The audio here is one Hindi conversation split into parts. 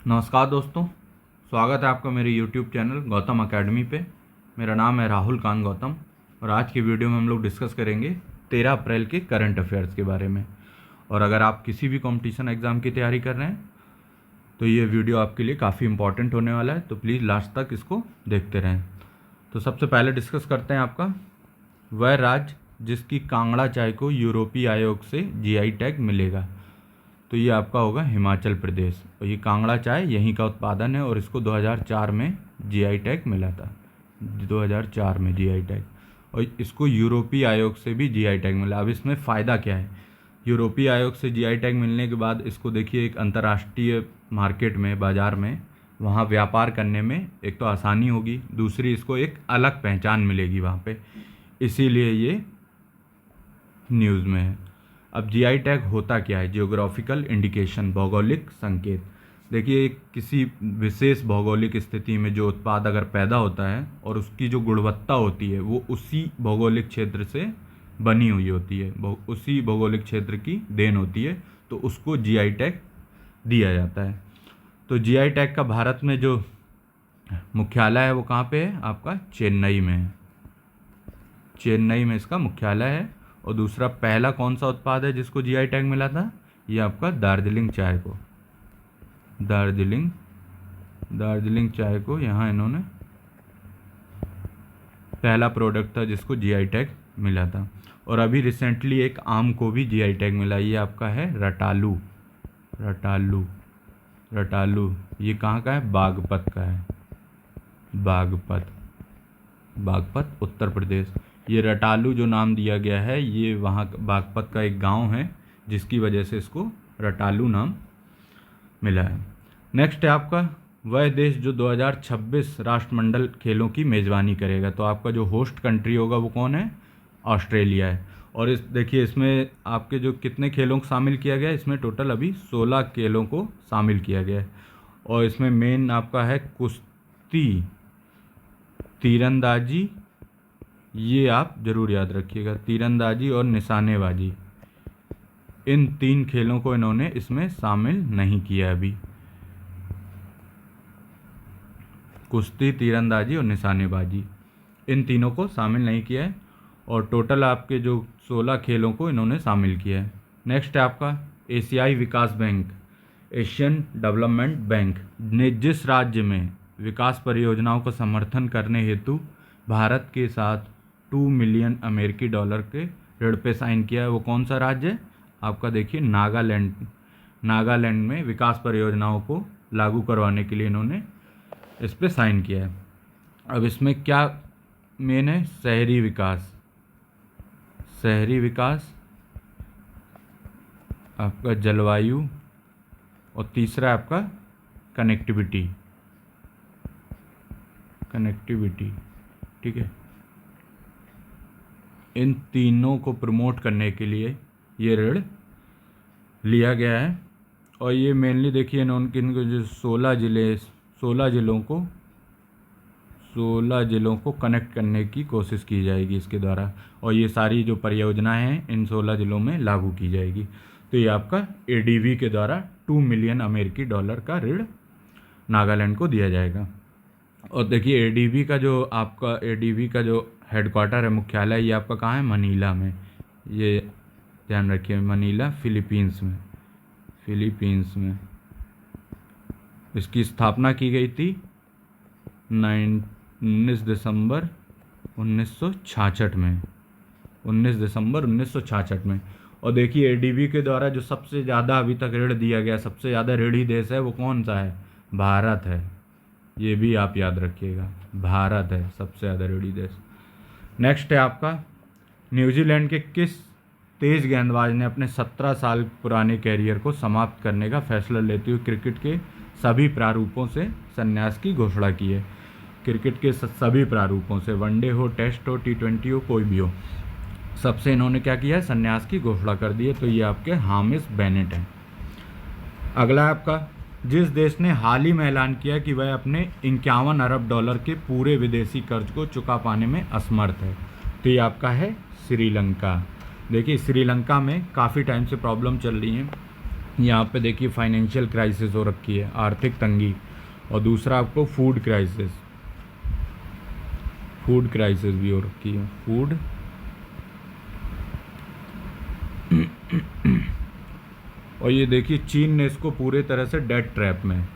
नमस्कार दोस्तों, स्वागत है आपका मेरे YouTube चैनल गौतम एकेडमी पे। मेरा नाम है राहुल कान गौतम और आज की वीडियो में हम लोग डिस्कस करेंगे 13 अप्रैल के करंट अफेयर्स के बारे में। और अगर आप किसी भी कंपटीशन एग्ज़ाम की तैयारी कर रहे हैं तो ये वीडियो आपके लिए काफ़ी इंपॉर्टेंट होने वाला है, तो प्लीज़ लास्ट तक इसको देखते रहें। तो सबसे पहले डिस्कस करते हैं आपका वह राज्य जिसकी कांगड़ा चाय को यूरोपीय आयोग से GI टैग मिलेगा। तो ये आपका होगा हिमाचल प्रदेश, और ये कांगड़ा चाय यहीं का उत्पादन है और इसको 2004 में GI टैग मिला था। 2004 में GI टैग, और इसको यूरोपीय आयोग से भी GI टैग मिला। अब इसमें फ़ायदा क्या है? यूरोपीय आयोग से GI टैग मिलने के बाद इसको देखिए एक अंतर्राष्ट्रीय मार्केट में, बाज़ार में, वहाँ व्यापार करने में एक तो आसानी होगी, दूसरी इसको एक अलग पहचान मिलेगी वहाँ पे, इसीलिए ये न्यूज़ में है। अब GI टैग होता क्या है? जियोग्राफिकल इंडिकेशन, भौगोलिक संकेत। देखिए किसी विशेष भौगोलिक स्थिति में जो उत्पाद अगर पैदा होता है और उसकी जो गुणवत्ता होती है वो उसी भौगोलिक क्षेत्र से बनी हुई होती है, उसी भौगोलिक क्षेत्र की देन होती है, तो उसको GI टैग दिया जाता है। तो GI टैग का भारत में जो मुख्यालय है वो कहाँ पे है? आपका चेन्नई में है। चेन्नई में इसका मुख्यालय है। और दूसरा, पहला कौन सा उत्पाद है जिसको GI टैग मिला था? ये आपका दार्जिलिंग चाय को, दार्जिलिंग चाय को यहाँ इन्होंने पहला प्रोडक्ट था जिसको GI टैग मिला था। और अभी रिसेंटली एक आम को भी GI टैग मिला, ये आपका है रतालू। ये कहाँ का है? बागपत का है। बागपत उत्तर प्रदेश। ये रतालू जो नाम दिया गया है ये वहाँ बागपत का एक गांव है जिसकी वजह से इसको रतालू नाम मिला है। नेक्स्ट है आपका वह देश जो 2026 राष्ट्रमंडल खेलों की मेज़बानी करेगा। तो आपका जो होस्ट कंट्री होगा वो कौन है? ऑस्ट्रेलिया है। और इस देखिए इसमें आपके जो कितने खेलों को शामिल किया गया है, इसमें टोटल अभी 16 खेलों को शामिल किया गया है। और इसमें मेन आपका है कुश्ती, तीरंदाजी, ये आप ज़रूर याद रखिएगा, तीरंदाजी और निशानेबाजी, इन 3 खेलों को इन्होंने इसमें शामिल नहीं किया अभी। कुश्ती, तीरंदाजी और निशानेबाजी, इन तीनों को शामिल नहीं किया है। और टोटल आपके जो 16 खेलों को इन्होंने शामिल किया है। नेक्स्ट है आपका एशियाई विकास बैंक, एशियन डेवलपमेंट बैंक ने जिस राज्य में विकास परियोजनाओं का समर्थन करने हेतु भारत के साथ $2 मिलियन अमेरिकी डॉलर के ऋण पे साइन किया है, वो कौन सा राज्य है? आपका देखिए नागालैंड में विकास परियोजनाओं को लागू करवाने के लिए इन्होंने इस पे साइन किया है। अब इसमें क्या मेन है? शहरी विकास, आपका जलवायु, और तीसरा आपका कनेक्टिविटी, ठीक है। इन तीनों को प्रमोट करने के लिए ये ऋण लिया गया है। और ये मेनली देखिए इनके जो 16 जिलों को कनेक्ट करने की कोशिश की जाएगी इसके द्वारा, और ये सारी जो परियोजनाएं हैं इन 16 जिलों में लागू की जाएगी। तो ये आपका ADB के द्वारा $2 मिलियन अमेरिकी डॉलर का ऋण नागालैंड को दिया जाएगा। और देखिए ADB का जो हेडक्वार्टर है, मुख्यालय, ये आपका कहाँ है? मनीला में। ये ध्यान रखिए, मनीला फिलीपींस में इसकी स्थापना की गई थी 19 दिसंबर 1966 में। और देखिए ADB के द्वारा जो सबसे ज़्यादा अभी तक ऋण दिया गया, सबसे ज़्यादा ऋणी देश है वो कौन सा है? भारत है। ये भी आप याद रखिएगा, भारत है सबसे ज़्यादा ऋणी देश। नेक्स्ट है आपका न्यूजीलैंड के किस तेज गेंदबाज ने अपने 17 साल पुराने कैरियर को समाप्त करने का फैसला लेते हुए क्रिकेट के सभी प्रारूपों से संन्यास की घोषणा की है? क्रिकेट के सभी प्रारूपों से, वनडे हो, टेस्ट हो, T20 हो, कोई भी हो, सबसे इन्होंने क्या किया है? संन्यास की घोषणा कर दी है। तो ये आपके हामिश बेनेट हैं। अगला आपका जिस देश ने हाल ही में ऐलान किया कि वह अपने 51 अरब डॉलर के पूरे विदेशी कर्ज को चुका पाने में असमर्थ है, तो ये आपका है श्रीलंका। देखिए श्रीलंका में काफ़ी टाइम से प्रॉब्लम चल रही है यहाँ पे देखिए फाइनेंशियल क्राइसिस हो रखी है, आर्थिक तंगी। और दूसरा आपको फूड क्राइसिस भी हो रखी है, फूड और ये देखिए चीन ने इसको पूरे तरह से डेट ट्रैप में,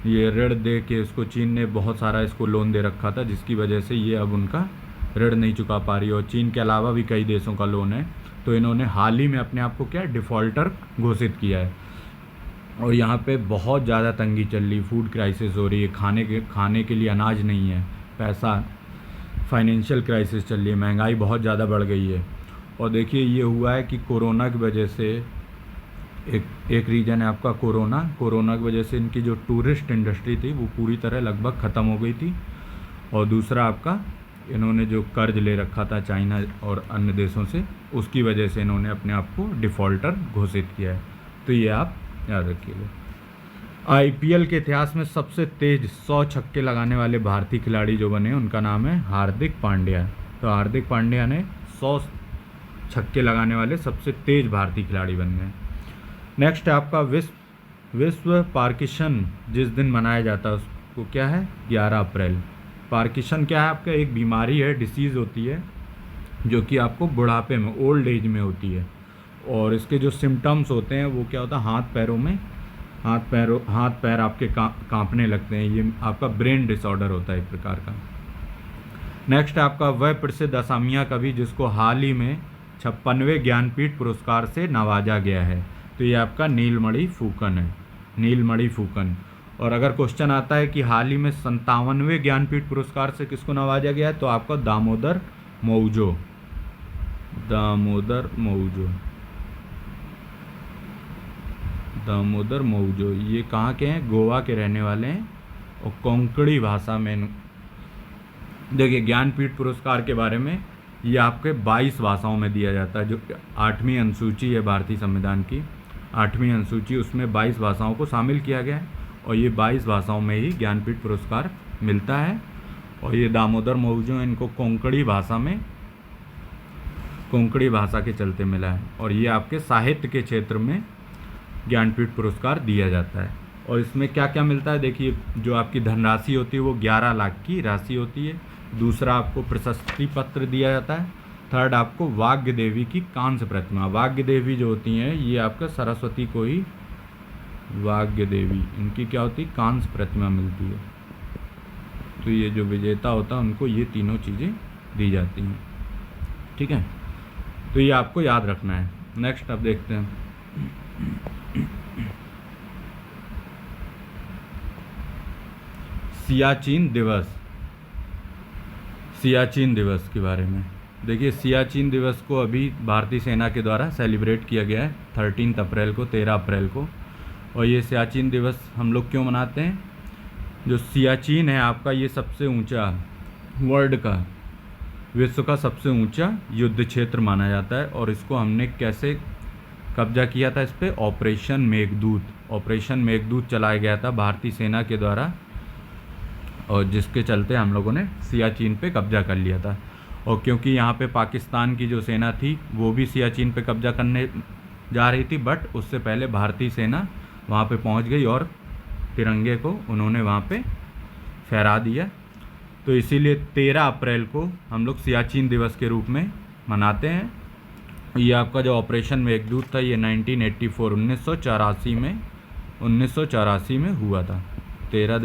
ये ऋण दे के इसको चीन ने बहुत सारा इसको लोन दे रखा था, जिसकी वजह से ये अब उनका ऋण नहीं चुका पा रही है। और चीन के अलावा भी कई देशों का लोन है, तो इन्होंने हाल ही में अपने आप को क्या डिफ़ॉल्टर घोषित किया है। और यहाँ पे बहुत ज़्यादा तंगी चल रही, फूड क्राइसिस हो रही है, खाने के लिए अनाज नहीं है, पैसा, फाइनेंशियल क्राइसिस चल रही है, महंगाई बहुत ज़्यादा बढ़ गई है। और देखिए ये हुआ है कि कोरोना की वजह से, एक रीज़न है आपका कोरोना की वजह से इनकी जो टूरिस्ट इंडस्ट्री थी वो पूरी तरह लगभग ख़त्म हो गई थी। और दूसरा आपका इन्होंने जो कर्ज ले रखा था चाइना और अन्य देशों से, उसकी वजह से इन्होंने अपने आप को डिफ़ॉल्टर घोषित किया है। तो ये आप याद रखिएगा। आईपीएल के इतिहास में सबसे तेज 100 छक्के लगाने वाले भारतीय खिलाड़ी जो बने उनका नाम है हार्दिक पांड्या। तो हार्दिक पांड्या ने 100 छक्के लगाने वाले सबसे तेज भारतीय खिलाड़ी बन गए। नेक्स्ट है आपका विश्व पार्किंसन जिस दिन मनाया जाता है उसको क्या है, 11 अप्रैल। पार्किंसन क्या है आपका, एक बीमारी है, डिसीज़ होती है जो कि आपको बुढ़ापे में, ओल्ड एज में होती है। और इसके जो सिम्टम्स होते हैं वो क्या होता है, हाथ पैर आपके कांपने लगते हैं। ये आपका ब्रेन डिसऑर्डर होता है एक प्रकार का। नेक्स्ट आपका वह प्रसिद्ध असमिया कवि जिसको हाल ही में 56वें ज्ञानपीठ पुरस्कार से नवाजा गया है। तो ये आपका नीलमणि फूकन। और अगर क्वेश्चन आता है कि हाल ही में 57वें ज्ञानपीठ पुरस्कार से किसको नवाजा गया है, तो आपका दामोदर मौजो। ये कहाँ के हैं, गोवा के रहने वाले हैं। और कोंकणी भाषा में, देखिए ज्ञानपीठ पुरस्कार के बारे में, ये आपके 22 भाषाओं में दिया जाता है। जो 8वीं अनुसूची है भारतीय संविधान की, 8वीं अनुसूची, उसमें 22 भाषाओं को शामिल किया गया है। और ये 22 भाषाओं में ही ज्ञानपीठ पुरस्कार मिलता है। और ये दामोदर मौजो, इनको कोंकणी भाषा के चलते मिला है। और ये आपके साहित्य के क्षेत्र में ज्ञानपीठ पुरस्कार दिया जाता है। और इसमें क्या क्या मिलता है, देखिए जो आपकी धनराशि होती है वो 11 लाख की राशि होती है। दूसरा आपको प्रशस्ति पत्र दिया जाता है। थर्ड आपको वाग्य देवी की कांस्य प्रतिमा, वाग्य देवी जो होती हैं ये आपका सरस्वती को ही, वाग्य देवी इनकी क्या होती है, कांस्य प्रतिमा मिलती है। तो ये जो विजेता होता है उनको ये तीनों चीज़ें दी जाती हैं, ठीक है। तो ये आपको याद रखना है। नेक्स्ट अब देखते हैं सियाचिन दिवस के बारे में। देखिए सियाचिन दिवस को अभी भारतीय सेना के द्वारा सेलिब्रेट किया गया है 13 अप्रैल को, 13 अप्रैल को। और ये सियाचिन दिवस हम लोग क्यों मनाते हैं, जो सियाचिन है आपका, ये सबसे ऊंचा विश्व का सबसे ऊंचा युद्ध क्षेत्र माना जाता है। और इसको हमने कैसे कब्जा किया था, इस पर ऑपरेशन मेघदूत चलाया गया था भारतीय सेना के द्वारा, और जिसके चलते हम लोगों ने सियाचिन पे कब्जा कर लिया था। और क्योंकि यहाँ पे पाकिस्तान की जो सेना थी वो भी सियाचिन पे कब्जा करने जा रही थी, बट उससे पहले भारतीय सेना वहाँ पे पहुँच गई और तिरंगे को उन्होंने वहाँ पे फहरा दिया। तो इसीलिए 13 अप्रैल को हम लोग सियाचिन दिवस के रूप में मनाते हैं। ये आपका जो ऑपरेशन मेघदूत था ये 1984 में हुआ था, 13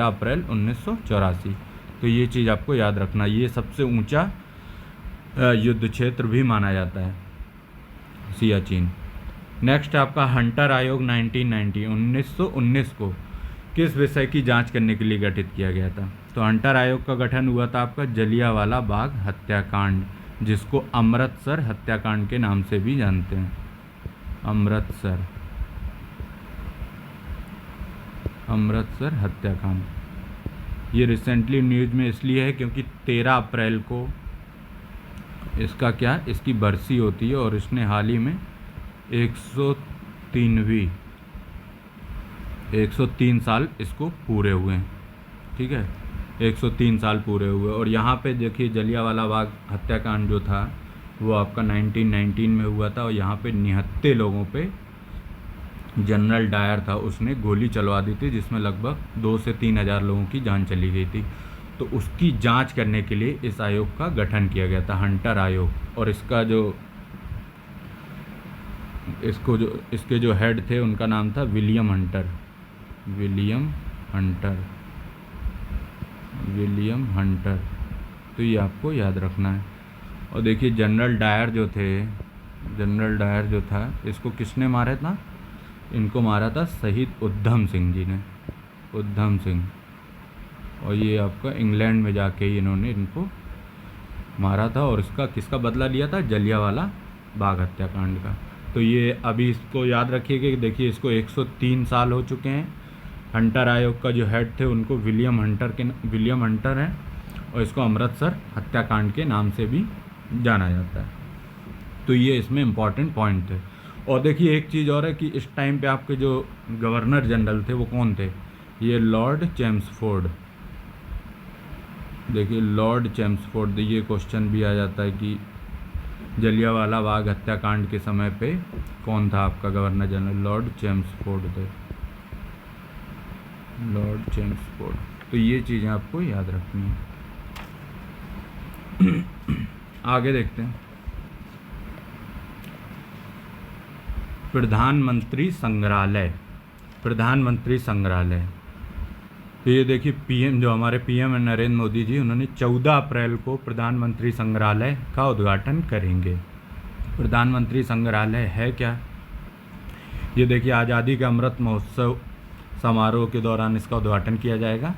अप्रैल 1984। तो ये चीज़ आपको याद रखना, ये सबसे ऊंचा युद्ध क्षेत्र भी माना जाता है सियाचिन। नेक्स्ट आपका हंटर आयोग 1919 को किस विषय की जांच करने के लिए गठित किया गया था। तो हंटर आयोग का गठन हुआ था आपका जलियांवाला बाग हत्याकांड, जिसको अमृतसर हत्याकांड के नाम से भी जानते हैं। अमृतसर हत्याकांड ये रिसेंटली न्यूज़ में इसलिए है क्योंकि 13 अप्रैल को इसकी बरसी होती है। और इसने हाल ही में 103 साल इसको पूरे हुए हैं, ठीक है, 103 साल पूरे हुए। और यहाँ पे देखिए जलियांवाला बाग हत्याकांड जो था वो आपका 1919 में हुआ था। और यहाँ पे 79 लोगों पे जनरल डायर था, उसने गोली चलवा दी थी जिसमें लगभग 2 से 3 हज़ार लोगों की जान चली गई थी। तो उसकी जांच करने के लिए इस आयोग का गठन किया गया था, हंटर आयोग। और इसके जो हेड थे उनका नाम था विलियम हंटर। William Hunter. तो ये आपको याद रखना है। और देखिए जनरल डायर जो था, इसको किसने मारा था? इनको मारा था शहीद उधम सिंह जी ने, उधम सिंह। और ये आपका इंग्लैंड में जाके ही इन्होंने इनको मारा था। और इसका किसका बदला लिया था? जलियांवाला बाग हत्याकांड का। तो ये अभी इसको याद रखिएगा कि देखिए इसको 103 साल हो चुके हैं। हंटर आयोग का जो हेड थे उनको विलियम हंटर हैं, और इसको अमृतसर हत्याकांड के नाम से भी जाना जाता है। तो ये इसमें इम्पॉर्टेंट पॉइंट थे। और देखिए एक चीज़ और है कि इस टाइम पे आपके जो गवर्नर जनरल थे वो कौन थे? ये लॉर्ड चेम्सफोर्ड। देखिए लॉर्ड चेम्सफोर्ड, ये क्वेश्चन भी आ जाता है कि जलियांवाला बाग हत्याकांड के समय पे कौन था आपका गवर्नर जनरल? लॉर्ड चेम्सफोर्ड थे, लॉर्ड चेम्सफोर्ड। तो ये चीज़ें आपको याद रखनी है। आगे देखते हैं। प्रधानमंत्री संग्रहालय। तो ये देखिए पीएम, जो हमारे पीएम है नरेंद्र मोदी जी, उन्होंने 14 अप्रैल को प्रधानमंत्री संग्रहालय का उद्घाटन करेंगे। प्रधानमंत्री संग्रहालय है क्या? ये देखिए आज़ादी का अमृत महोत्सव समारोह के दौरान इसका उद्घाटन किया जाएगा।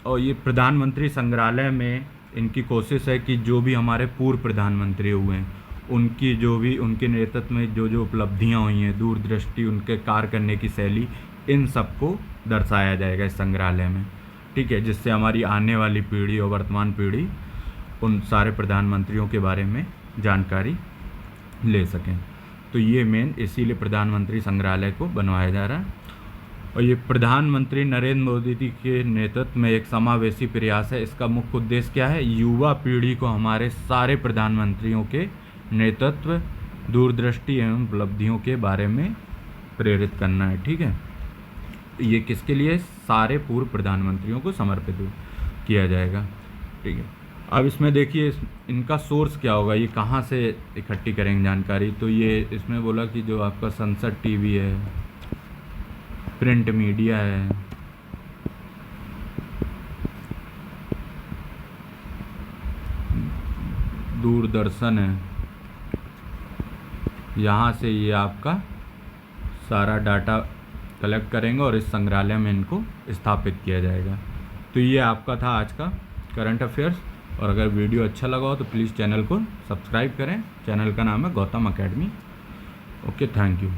और ये प्रधानमंत्री संग्रहालय में इनकी कोशिश है कि जो भी हमारे पूर्व प्रधानमंत्री हुए हैं उनकी उनके नेतृत्व में जो उपलब्धियां हुई हैं, दूरदृष्टि, उनके कार्य करने की शैली, इन सबको दर्शाया जाएगा इस संग्रहालय में। ठीक है, जिससे हमारी आने वाली पीढ़ी और वर्तमान पीढ़ी उन सारे प्रधानमंत्रियों के बारे में जानकारी ले सकें। तो ये मेन इसीलिए प्रधानमंत्री संग्रहालय को बनवाया जा रहा है। और ये प्रधानमंत्री नरेंद्र मोदी जी के नेतृत्व में एक समावेशी प्रयास है। इसका मुख्य उद्देश्य क्या है? युवा पीढ़ी को हमारे सारे प्रधानमंत्रियों के नेतृत्व, दूरदृष्टि एवं उपलब्धियों के बारे में प्रेरित करना है। ठीक है, ये किसके लिए? सारे पूर्व प्रधानमंत्रियों को समर्पित किया जाएगा। ठीक है, अब इसमें देखिए इनका सोर्स क्या होगा, ये कहाँ से इकट्ठी करेंगे जानकारी। तो ये इसमें बोला कि जो आपका संसद टीवी है, प्रिंट मीडिया है, दूरदर्शन है, यहाँ से ये आपका सारा डाटा कलेक्ट करेंगे और इस संग्रहालय में इनको स्थापित किया जाएगा। तो ये आपका था आज का करंट अफेयर्स। और अगर वीडियो अच्छा लगा हो तो प्लीज़ चैनल को सब्सक्राइब करें। चैनल का नाम है Gautam academy. Okay, thank you.